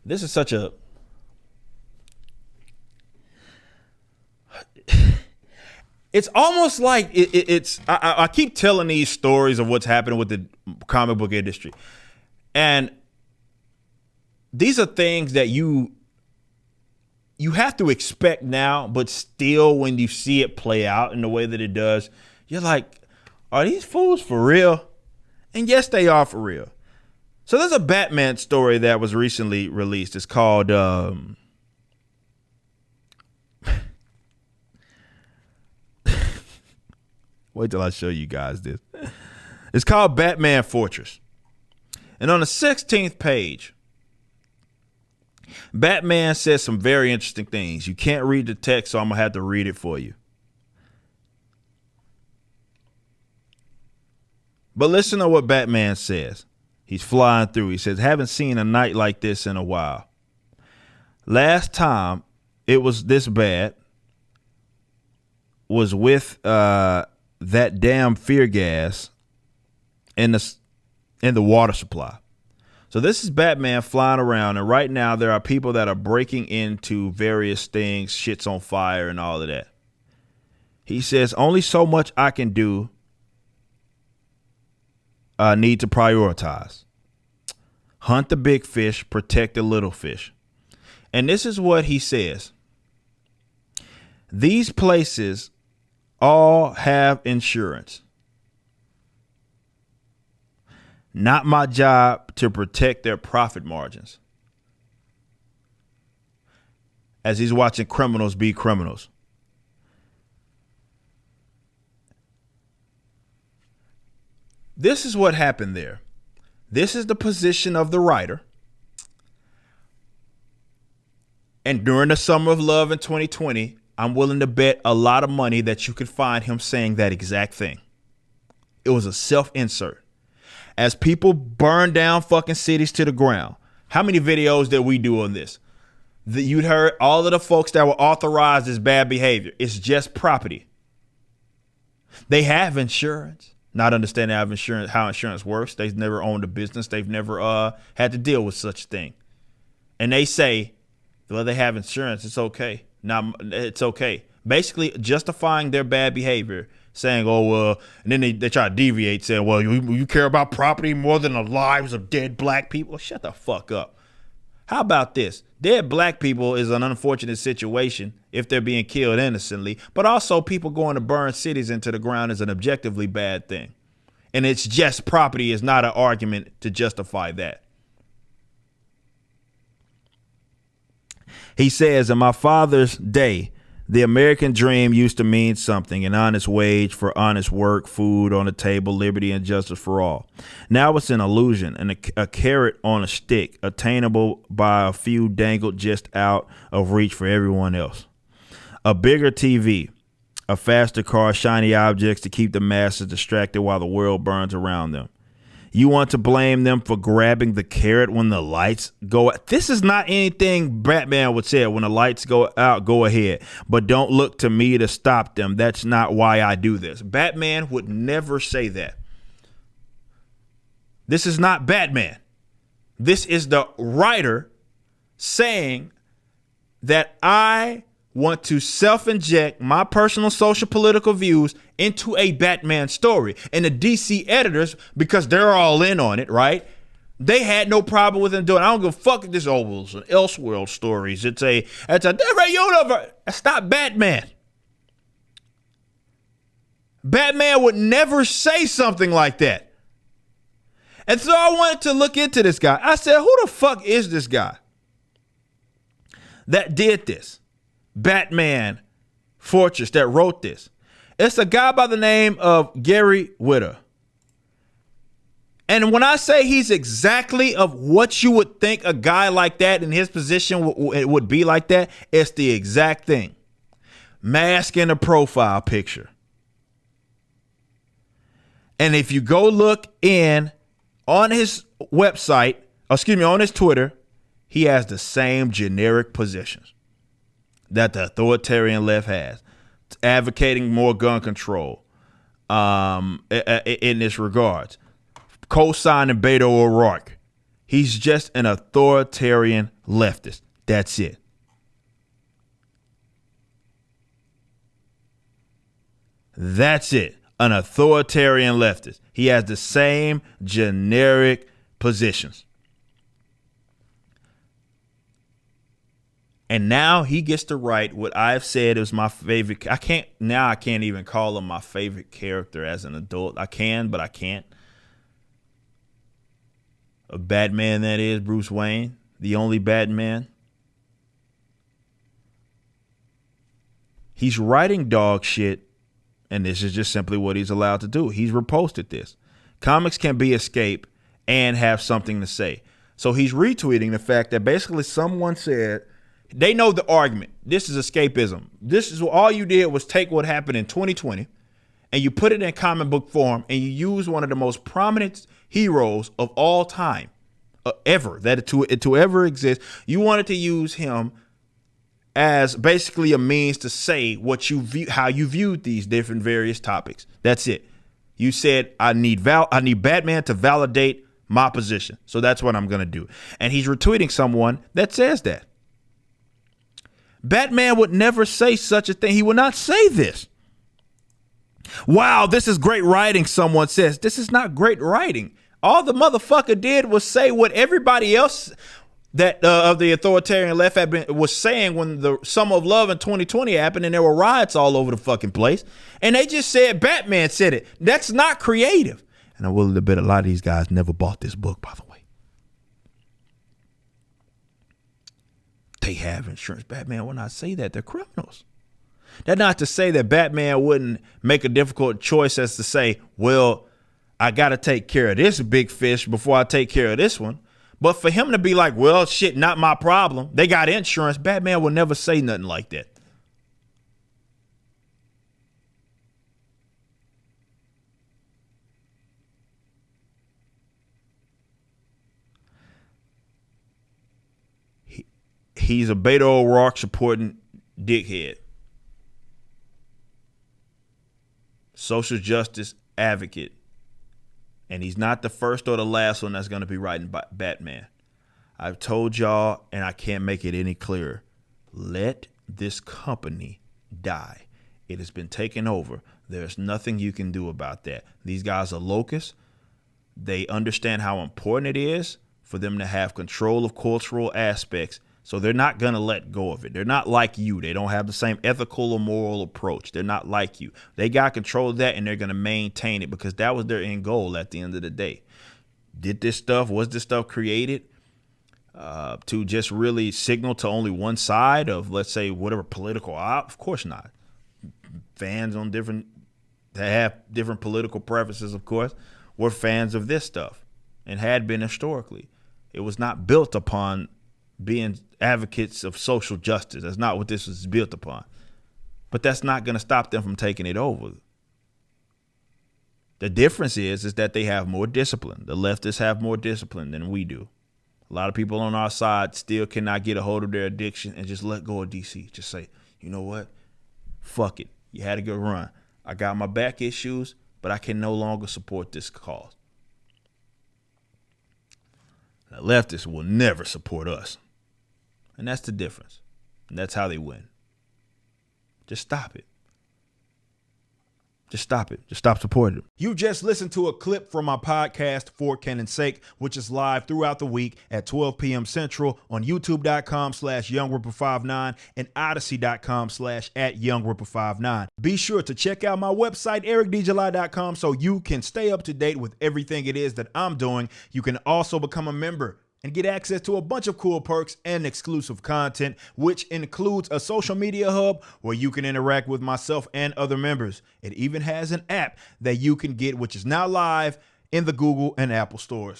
This is such a it's almost like I keep telling these stories of what's happening with the comic book industry. And these are things that you have to expect now, but still when you see it play out in the way that it does, you're like, are these fools for real? And yes, they are for real. So there's a Batman story that was recently released. It's called wait till I show you guys this. It's called Batman Fortress. And on the 16th page, Batman says some very interesting things. You can't read the text, so I'm going to have to read it for you. But listen to what Batman says. He's flying through. He says, haven't seen a night like this in a while. Last time it was this bad was with that damn fear gas in the water supply. So this is Batman flying around, and right now there are people that are breaking into various things, shit's on fire and all of that. He says, only so much I can do, need to prioritize. Hunt the big fish, protect the little fish. And this is what he says. These places all have insurance. Not my job to protect their profit margins. As he's watching criminals be criminals. This is what happened there. This is the position of the writer. And during the summer of love in 2020, I'm willing to bet a lot of money that you could find him saying that exact thing. It was a self-insert. As people burn down fucking cities to the ground. How many videos did we do on this? You'd heard all of the folks that were authorized as bad behavior. It's just property. They have insurance. Not understanding how insurance works. They've never owned a business. They've never had to deal with such a thing. And they say, well, they have insurance. It's okay. Now it's okay. Basically justifying their bad behavior, saying, oh, well, and then they try to deviate, saying, well, you care about property more than the lives of dead black people. Well, shut the fuck up. How about this? Dead black people is an unfortunate situation if they're being killed innocently, but also people going to burn cities into the ground is an objectively bad thing. And it's just property is not an argument to justify that. He says, in my father's day, the American dream used to mean something, an honest wage for honest work, food on the table, liberty and justice for all. Now it's an illusion and a carrot on a stick, attainable by a few dangled just out of reach for everyone else. A bigger TV, a faster car, shiny objects to keep the masses distracted while the world burns around them. You want to blame them for grabbing the carrot when the lights go out. This is not anything Batman would say. When the lights go out, go ahead. But don't look to me to stop them. That's not why I do this. Batman would never say that. This is not Batman. This is the writer saying that I want to self-inject my personal social political views into a Batman story. And the DC editors, because they're all in on it, right? They had no problem with him doing it. I don't give a fuck if this is an Elseworld stories. It's a different universe. Stop Batman. Batman would never say something like that. And so I wanted to look into this guy. I said, who the fuck is this guy that did this? Batman Fortress that wrote this. It's a guy by the name of Gary Whitta. And when I say he's exactly of what you would think a guy like that in his position would be like that, it's the exact thing. Mask in a profile picture. And if you go look in on his website, on his Twitter, he has the same generic positions that the authoritarian left has, advocating more gun control in this regards. Co-signing Beto O'Rourke. He's just an authoritarian leftist. That's it. That's it. An authoritarian leftist. He has the same generic positions. And now he gets to write what I've said is my favorite. I can't even call him my favorite character as an adult. I can, but I can't. A Batman, that is, Bruce Wayne, the only Batman. He's writing dog shit, and this is just simply what he's allowed to do. He's reposted this. Comics can be escape and have something to say. So he's retweeting the fact that basically someone said, they know the argument. This is escapism. This is all you did was take what happened in 2020 and you put it in comic book form and you use one of the most prominent heroes of all time, ever, that to ever exist. You wanted to use him as basically a means to say what you view, how you viewed these different various topics. That's it. You said, I need Batman to validate my position. So that's what I'm going to do. And he's retweeting someone that says that. Batman would never say such a thing. He would not say this. Wow, this is great writing, someone says. This is not great writing. All the motherfucker did was say what everybody else that of the authoritarian left was saying when the Summer of Love in 2020 happened and there were riots all over the fucking place. And they just said Batman said it. That's not creative. And I will admit a lot of these guys never bought this book, by the way. They have insurance. Batman will not say that. They're criminals. That's not to say that Batman wouldn't make a difficult choice as to say, well, I got to take care of this big fish before I take care of this one. But for him to be like, well, shit, not my problem. They got insurance. Batman will never say nothing like that. He's a Beto O'Rourke supporting dickhead. Social justice advocate. And he's not the first or the last one that's going to be writing Batman. I've told y'all, and I can't make it any clearer. Let this company die. It has been taken over. There's nothing you can do about that. These guys are locusts. They understand how important it is for them to have control of cultural aspects. So they're not going to let go of it. They're not like you. They don't have the same ethical or moral approach. They're not like you. They got control of that and they're going to maintain it because that was their end goal at the end of the day. Was this stuff created to just really signal to only one side of, let's say, whatever political op? Of course not. Fans that have different political preferences, of course, were fans of this stuff and had been historically. It was not built upon being advocates of social justice. That's not what this was built upon. But that's not going to stop them from taking it over. The difference is that they have more discipline. The leftists have more discipline than we do. A lot of people on our side still cannot get a hold of their addiction and just let go of DC. Just say, you know what? Fuck it. You had a good run. I got my back issues, but I can no longer support this cause. The leftists will never support us. And that's the difference. And that's how they win. Just stop it. Just stop it. Just stop supporting them. You just listened to a clip from my podcast, For Canon's Sake, which is live throughout the week at 12 p.m. Central on YouTube.com/YoungRipper59 and Odyssey.com/@YoungRipper59. Be sure to check out my website, EricDJuly.com, so you can stay up to date with everything it is that I'm doing. You can also become a member and get access to a bunch of cool perks and exclusive content, which includes a social media hub where you can interact with myself and other members. It even has an app that you can get, which is now live in the Google and Apple stores.